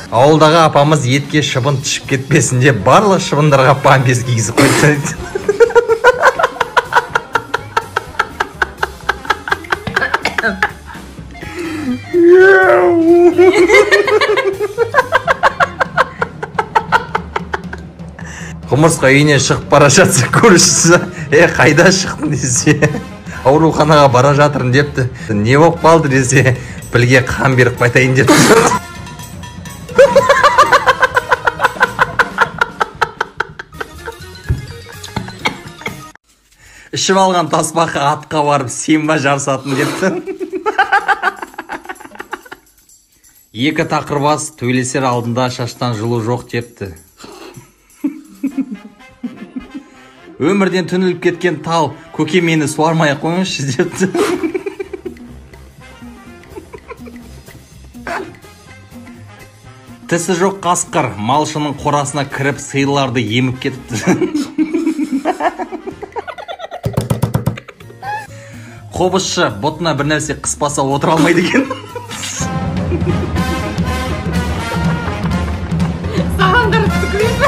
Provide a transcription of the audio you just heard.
Ауылдағы апамыз етке шыбын түшіп кетпесін деп барлық шыбындарға памперс кигізіп қойды. Құмырсқа үйіне шығып бара жатса көршісі, қайда шықтың десе, ауруханаға бара жатырмын депті. Не болып қалды десе, пілге қан беріп қайтайын депті. Ішіп алған тасбақа атқа барып сенба жарысатын депті. Екі тақырбас төйлесер алдында шаштан жылу жоқ депті. Өмірден түніліп кеткен тал, көке мені суармай қойыңызшы депті. Тісі жоқ қасқыр малшының қорасына кіріп сиырларды еміп кетіпті. Қобызшы ботына бір нәрсе қыспаса отыра алмайды екен. Саған дұрыс түкірейді.